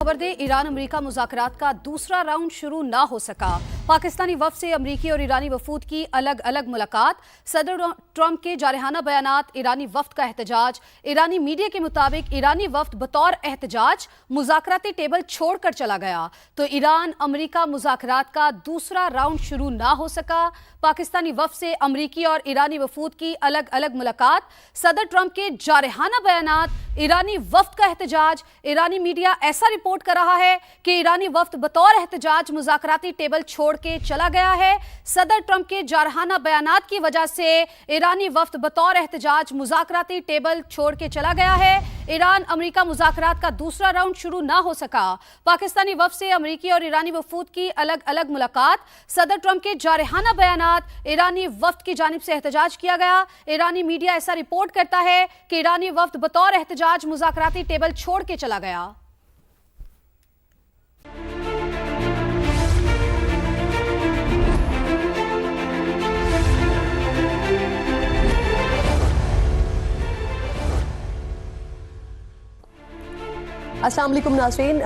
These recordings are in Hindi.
खबर दे, ईरान अमेरिका मुज़ाकरात का दूसरा राउंड शुरू ना हो सका। पाकिस्तानी वफ्द से अमरीकी और ईरानी वफूद की अलग अलग मुलाकात। सदर ट्रंप के जारहाना बयानात, ईरानी वफ्द का एहतजाज। ईरानी मीडिया के मुताबिक ईरानी वफ्द बतौर एहतजाज मुज़ाकराती टेबल छोड़कर चला गया, तो ईरान अमरीका मुज़ाकरात का दूसरा राउंड शुरू ना हो सका। पाकिस्तानी वफ्द से अमरीकी और ईरानी वफूद की अलग अलग मुलाकात। सदर ट्रंप के जारहाना बयानात, ईरानी वफ्द का एहतजाज। ईरानी मीडिया ऐसा रिपोर्ट कर रहा है कि ईरानी वफ्द बतौर एहतजाज मुज़ाकराती टेबल छोड़ के चला गया है। सदर ट्रंप के जारहाना बयानात की वजह से ईरानी वफ्द बतौर एहतजाज मुज़ाकराती टेबल छोड़ के चला गया है। ईरान अमेरिका मुज़ाकरात का दूसरा राउंड शुरू ना हो सका। पाकिस्तानी वफ्द से अमरीकी और ईरानी वफूद की अलग अलग मुलाकात। सदर ट्रंप के जारहाना बयानात, ईरानी वफ्द की जानिब से एहतजाज किया गया। ईरानी मीडिया ऐसा रिपोर्ट करता है कि ईरानी वफ्द बतौर एहतजाज मुज़ाकराती टेबल छोड़ के चला गया। अस्सलाम वालेकुम नाज़रीन,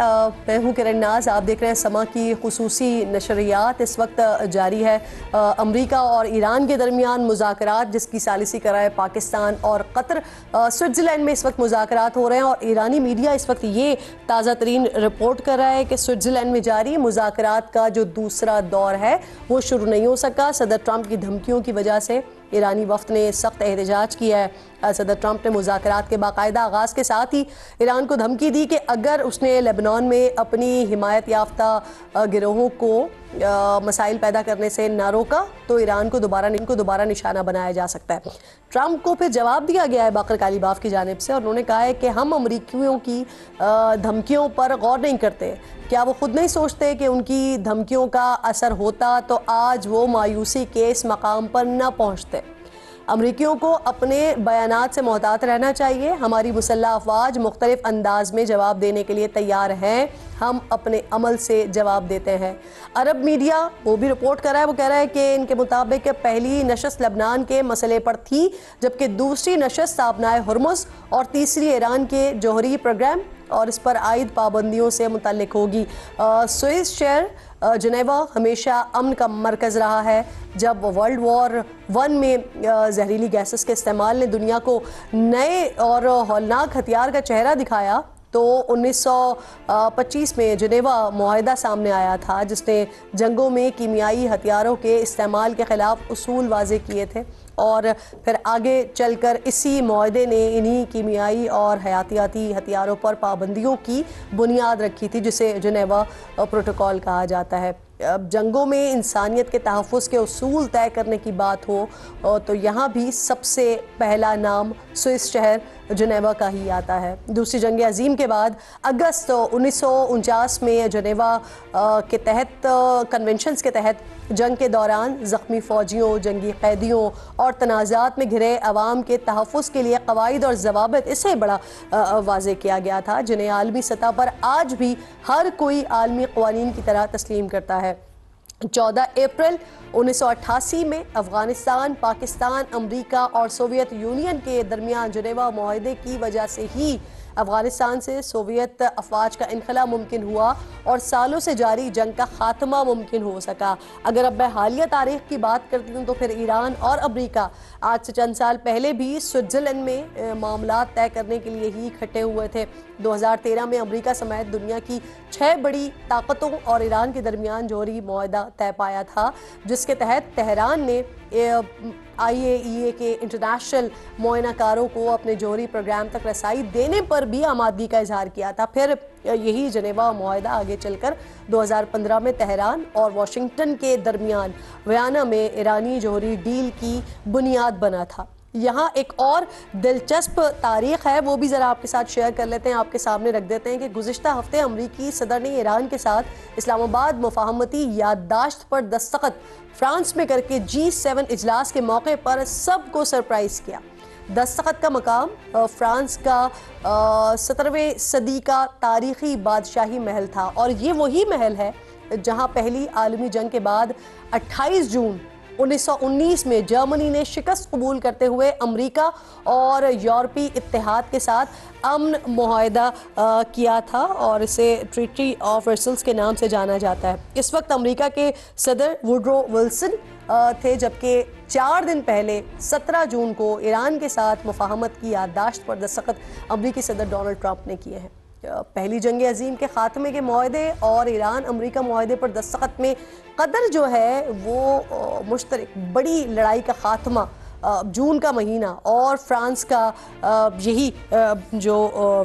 मैं हूँ किरण नाज। आप देख रहे हैं समा की खुसूसी नशरियात इस वक्त जारी है। अमरीका और ईरान के दरमियान मुज़ाकरात जिसकी सालिसी करा है पाकिस्तान और कतर। स्विट्ज़रलैंड में इस वक्त मुज़ाकरात हो रहे हैं और ईरानी मीडिया इस वक्त ये ताज़ा तरीन रिपोर्ट कर रहा है कि स्विट्ज़रलैंड में जारी मुज़ाकरात का जो दूसरा दौर है वो शुरू नहीं हो सका। सदर ट्रंप की धमकियों की वजह से ईरानी वफ्द ने सख्त एहतजाज किया है। सदर ट्रंप ने मुज़ाकरात के बाकायदा आगाज़ के साथ ही ईरान को धमकी दी कि अगर उसने लेबनान में अपनी हिमायत याफ्ता गिरोहों को मसाइल पैदा करने से ना रोका तो ईरान को दोबारा निशाना बनाया जा सकता है। ट्रंप को फिर जवाब दिया गया है बाकर कालीबाफ की जानिब से और उन्होंने कहा है कि हम अमरीकियों की धमकियों पर गौर नहीं करते। क्या वो खुद नहीं सोचते कि उनकी धमकियों का असर होता तो आज वो मायूसी के इस मकाम पर न पहुँचते। अमरीकियों को अपने बयानात से मोहतात रहना चाहिए। हमारी मुसल्लह अफवाज मुख्तलिफ अंदाज में जवाब देने के लिए तैयार हैं, हम अपने अमल से जवाब देते हैं। अरब मीडिया वो भी रिपोर्ट कर रहा है, वो कह रहा है कि इनके मुताबिक पहली नशस्त लबनान के मसले पर थी, जबकि दूसरी नशस्त आपनाए हुर्मुज़ और तीसरी ईरान के जौहरी प्रोग्राम और इस पर आयद पाबंदियों से मुतल्लिक होगी। स्विस शहर जनेवा हमेशा अमन का मरकज़ रहा है। जब वर्ल्ड वॉर 1 में जहरीली गैसेस के इस्तेमाल ने दुनिया को नए और हौलनाक हथियार का चेहरा दिखाया तो 1925 में जनेवा मुआहदा सामने आया था, जिसने जंगों में कीमियाई हथियारों के इस्तेमाल के ख़िलाफ़ उसूल वाज़े किए थे और फिर आगे चलकर इसी मुआहदे ने इन्हीं कीमियाई और हयातियाती हथियारों पर पाबंदियों की बुनियाद रखी थी, जिसे जनेवा प्रोटोकॉल कहा जाता है। अब जंगों में इंसानियत के तहफ़्फ़ुज़ के उसूल तय करने की बात हो तो यहाँ भी सबसे पहला नाम स्विस शहर जनेवा का ही आता है। दूसरी जंग अज़ीम के बाद अगस्त 1949 में जनेवा के तहत कन्वेंशंस के तहत जंग के दौरान ज़ख्मी फ़ौजियों, जंगी कैदियों और तनाज़ात में घिरे अवाम के तहफ़्फ़ुज़ के लिए क़वाइद और ज़वाबित इससे बड़ा वाज़े किया गया था, जिन्हें आलमी सतह पर आज भी हर कोई आलमी क़वानीन की तरह तस्लीम करता है। 14 अप्रैल 1988 में अफ़गानिस्तान, पाकिस्तान, अमरीका और सोवियत यूनियन के दरमियान जनेवा मुआहदे की वजह से ही अफ़गानिस्तान से सोवियत अफवाज का इनखला मुमकिन हुआ और सालों से जारी जंग का ख़ात्मा मुमकिन हो सका। अगर अब मैं हालिया तारीख़ की बात करती हूँ तो फिर ईरान और अमरीका आज से चंद साल पहले भी स्विट्ज़रलैंड में मामला तय करने के लिए ही इकट्ठे हुए थे। 2013 में अमरीका समेत दुनिया की 6 बड़ी ताकतों और ईरान के दरमियान जौहरी मुआहदा तय पाया था, जिसके तहत तेहरान ने IAEA के इंटरनेशनल मुआयनाकारों को अपने जौहरी प्रोग्राम तक रसाई देने पर भी आमादगी का इजहार किया था। फिर यही जनेवा मुआहदा आगे चलकर 2015 में तेहरान और वाशिंगटन के दरमियान वियना में ईरानी जौहरी डील की बुनियाद बना था। यहाँ एक और दिलचस्प तारीख़ है, वो भी ज़रा आपके साथ शेयर कर लेते हैं, आपके सामने रख देते हैं कि गुज़िश्ता हफ्ते अमरीकी सदर ने ईरान के साथ इस्लामाबाद मुफाहमती याददाश्त पर दस्तखत फ्रांस में करके G7 इजलास के मौके पर सबको सरप्राइज़ किया। दस्तखत का मकाम फ्रांस का 17वीं सदी का तारीख़ी बादशाही महल था और ये वही महल है जहाँ पहली आलमी जंग के बाद 28 जून 1919 में जर्मनी ने शिकस्त कबूल करते हुए अमेरिका और यूरोपीय इत्तेहाद के साथ अमन मुआहदा किया था और इसे ट्रीटी ऑफ वर्सल्स के नाम से जाना जाता है। इस वक्त अमेरिका के सदर वुडरो विल्सन थे, जबकि 4 दिन पहले 17 जून को ईरान के साथ मुफाहमत की याददाश्त पर दस्तखत अमेरिकी सदर डोनाल्ड ट्रंप ने किए हैं। पहली जंग अजीम के खात्मे के मुआहदे और ईरान अमेरिका मुआहदे पर दस्तखत में कदर जो है वो मुश्तरक बड़ी लड़ाई का खात्मा जून का महीना और फ्रांस का यही जो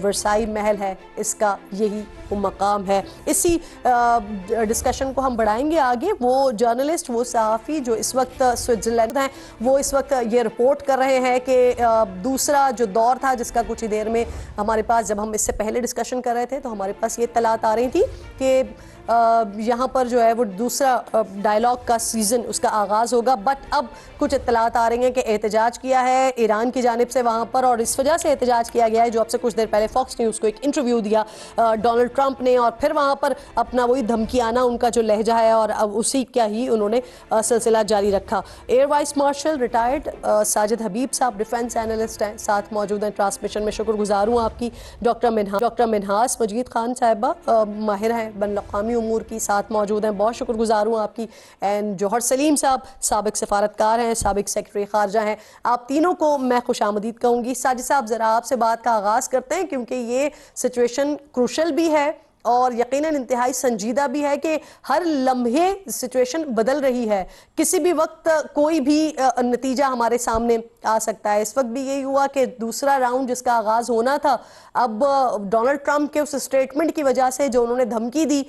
वर्साई महल है इसका यही मकाम है। इसी डिस्कशन को हम बढ़ाएंगे आगे। वो जर्नलिस्ट, वो सहाफ़ी जो इस वक्त स्विट्ज़रलैंड हैं, वो इस वक्त ये रिपोर्ट कर रहे हैं कि दूसरा जो दौर था जिसका कुछ ही देर में हमारे पास, जब हम इससे पहले डिस्कशन कर रहे थे तो हमारे पास ये इत्तलात आ रही थी कि यहाँ पर जो है वो दूसरा डायलॉग का सीज़न उसका आगाज़ होगा। बट अब कुछ इत्तलात आ रही हैं कि एहतजाज किया है ईरान की जानिब से वहाँ पर, और इस वजह से एहतजाज किया गया है जो अब से कुछ देर पहले फॉक्स न्यूज़ को एक इंटरव्यू दिया डोनाल्ड ट्रंप ने, और फिर वहाँ पर अपना वही धमकियाना उनका जो लहजा है और अब उसी का ही उन्होंने सिलसिला जारी रखा। Air vice marshal retired Sajid Habib साहब डिफेंस एनालिस्ट हैं, साथ मौजूद हैं ट्रांसमिशन में। शुक्रगुजार हूँ आपकी डॉक्टर मिन्हास मजीद खान साहिबा माहिर हैं बैनुल-अक़वामी उमूर की, साथ मौजूद हैं। बहुत शुक्रगुजार हूँ आपकी। एंड जौहर सलीम साहब साबिक सफारतकार हैं, साबिक सेक्रेटरी खारजा हैं। आप तीनों को मैं खुशामदीद कहूँगी। साजिद साहब, ज़रा आपसे बात का आगाज़ करते हैं क्योंकि ये सिचुएशन क्रूशल भी है और यकीनन इंतहाई संजीदा भी है कि हर लम्हे सिचुएशन बदल रही है, किसी भी वक्त कोई भी नतीजा हमारे सामने आ सकता है। इस वक्त भी यही हुआ कि दूसरा राउंड जिसका आगाज़ होना था, अब डोनाल्ड ट्रंप के उस स्टेटमेंट की वजह से जो उन्होंने धमकी दी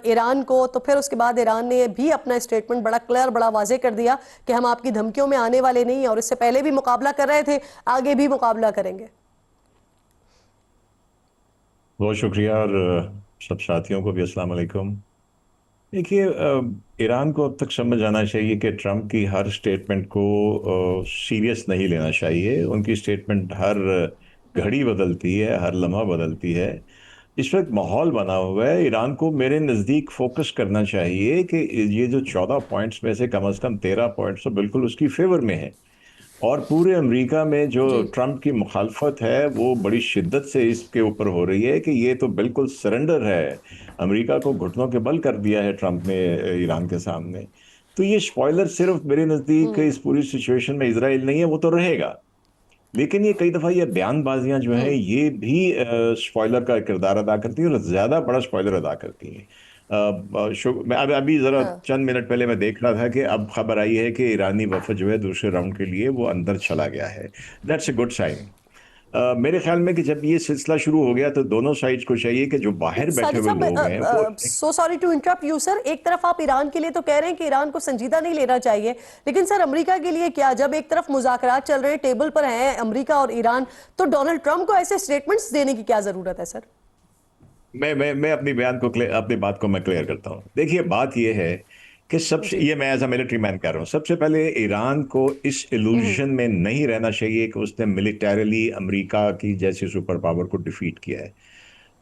ईरान को, तो फिर उसके बाद ईरान ने भी अपना स्टेटमेंट बड़ा क्लियर, बड़ा वाज़ेह कर दिया कि हम आपकी धमकियों में आने वाले नहीं हैं, और इससे पहले भी मुकाबला कर रहे थे, आगे भी मुकाबला करेंगे। बहुत शुक्रिया, और सब साथियों को भी अस्सलाम वालेकुम। देखिए, ईरान को अब तक समझ आना चाहिए कि ट्रंप की हर स्टेटमेंट को सीरियस नहीं लेना चाहिए। उनकी स्टेटमेंट हर घड़ी बदलती है, हर लम्हा बदलती है। इस वक्त माहौल बना हुआ है, ईरान को मेरे नज़दीक फोकस करना चाहिए कि ये जो 14 पॉइंट्स में से कम 13 पॉइंट्स तो बिल्कुल उसकी फेवर में है, और पूरे अमेरिका में जो ट्रंप की मुखालफत है वो बड़ी शिद्दत से इसके ऊपर हो रही है कि ये तो बिल्कुल सरेंडर है। अमेरिका को घुटनों के बल कर दिया है ट्रंप ने ईरान के सामने। तो ये स्पॉइलर सिर्फ मेरे नज़दीक इस पूरी सिचुएशन में इजराइल नहीं है, वो तो रहेगा, लेकिन ये कई दफ़ा ये बयानबाजियां जो हैं ये भी स्पॉइलर का किरदार अदा करती हैं और ज़्यादा बड़ा स्पॉइलर अदा करती हैं। मैं अभी ज़रा चंद मिनट पहले मैं देख रहा था कि अब खबर आई है कि ईरानी वफद जो है दूसरे राउंड के लिए वो अंदर चला गया है। That's a good sign. मेरे ख्याल में कि जब ये सिलसिला शुरू हो गया तो दोनों साइड्स को चाहिए कि जो बाहर बैठे हुए लोग हैं वो so sorry to interrupt you sir, एक तरफ आप ईरान के लिए तो कह रहे हैं कि ईरान को संजीदा नहीं लेना चाहिए, लेकिन सर अमेरिका के लिए क्या? जब एक तरफ मुज़ाकरात चल रहे हैं, टेबल पर हैं अमेरिका और ईरान, तो डोनाल्ड ट्रंप को ऐसे स्टेटमेंट्स देने की क्या जरूरत है सर? मैं अपनी बात को मैं क्लियर करता हूँ। देखिए, बात यह है कि सबसे, ये मैं एज अ मिलिट्री मैन कह रहा हूँ, सबसे पहले ईरान को इस इल्यूजन में नहीं रहना चाहिए कि उसने मिलिटरीली अमेरिका की जैसी सुपर पावर को डिफीट किया है।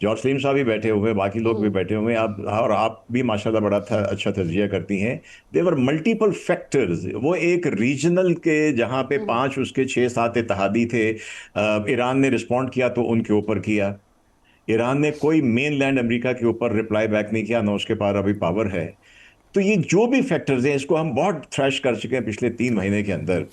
जॉर्ज सलीम साहब भी बैठे हुए, बाकी लोग भी बैठे हुए, आप और आप भी माशाल्लाह बड़ा अच्छा तज्जिया करती हैं। देवर मल्टीपल फैक्टर्स। वो एक रीजनल के जहाँ पे 5 उसके 6-7 इत्तेहादी थे, ईरान ने रिस्पॉन्ड किया तो उनके ऊपर किया। ईरान ने कोई मेन लैंड अमेरिका के ऊपर रिप्लाई बैक नहीं किया, ना उसके पास अभी पावर है। तो ये जो भी फैक्टर्स हैं इसको हम बहुत थ्रैश कर चुके हैं पिछले 3 महीने के अंदर।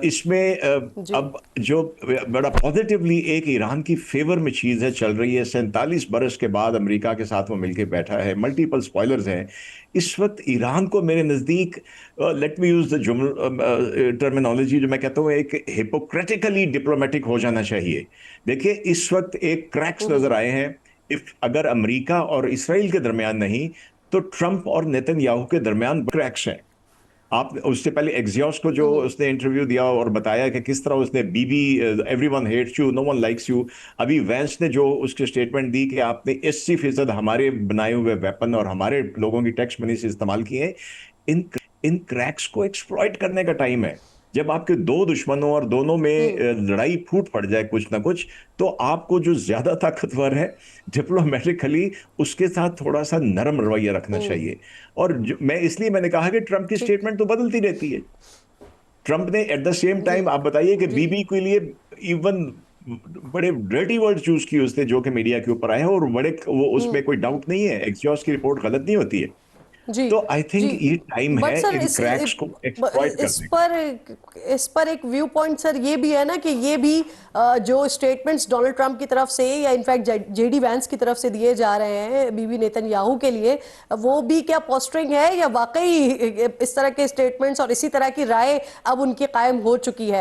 इसमें अब जो बड़ा पॉजिटिवली एक ईरान की फेवर में चीज़ है चल रही है, 47 बरस के बाद अमेरिका के साथ वो मिलके बैठा है, मल्टीपल स्पॉयलर्स हैं इस वक्त। ईरान को मेरे नज़दीक, let me use the terminology जो मैं कहता हूँ, एक हिपोक्रेटिकली डिप्लोमेटिक हो जाना चाहिए। देखिए, इस वक्त एक क्रैक्स नज़र आए हैं। अगर अमेरिका और इसराइल के दरमियान नहीं तो ट्रंप और नेतन्याहू के दरमियान क्रैक्स हैं। आप उससे पहले एक्सियोस को जो उसने इंटरव्यू दिया और बताया कि किस तरह उसने Bibi everyone hates you, no one likes you. अभी वैंस ने जो उसके स्टेटमेंट दी कि आपने 80% हमारे बनाए हुए वेपन और हमारे लोगों की टैक्स मनी से इस्तेमाल किए हैं। इन क्रैक्स को एक्सप्लॉइट करने का टाइम है। जब आपके दो दुश्मनों और दोनों में लड़ाई फूट पड़ जाए कुछ ना कुछ, तो आपको जो ज्यादा ताकतवर है डिप्लोमेटिकली उसके साथ थोड़ा सा नरम रवैया रखना चाहिए। और मैंने कहा कि ट्रंप की ठीक। स्टेटमेंट तो बदलती रहती है। ट्रंप ने एट द सेम जी टाइम, आप बताइए कि जी बीबी के लिए इवन बड़े डर्टी वर्ड चूज किए उसने जो कि मीडिया के ऊपर आए हैं, और बड़े वो उसमें कोई डाउट नहीं है, एक्सजॉस्ट की रिपोर्ट गलत नहीं होती है। जी तो आई जी। थिंक ये टाइम बट है सर इन क्रैक्स को एक्सप्लॉइट करने का। इस पर एक व्यू पॉइंट सर ये भी है ना कि ये भी जो स्टेटमेंट्स डोनाल्ड ट्रंप की तरफ से या इनफैक्ट जेडी वैंस की तरफ से दिए जा रहे हैं बीबी नेतन्याहू के लिए, वो भी क्या पोस्टरिंग है या वाकई इस तरह के स्टेटमेंट्स और इसी तरह की राय अब उनकी कायम हो चुकी है?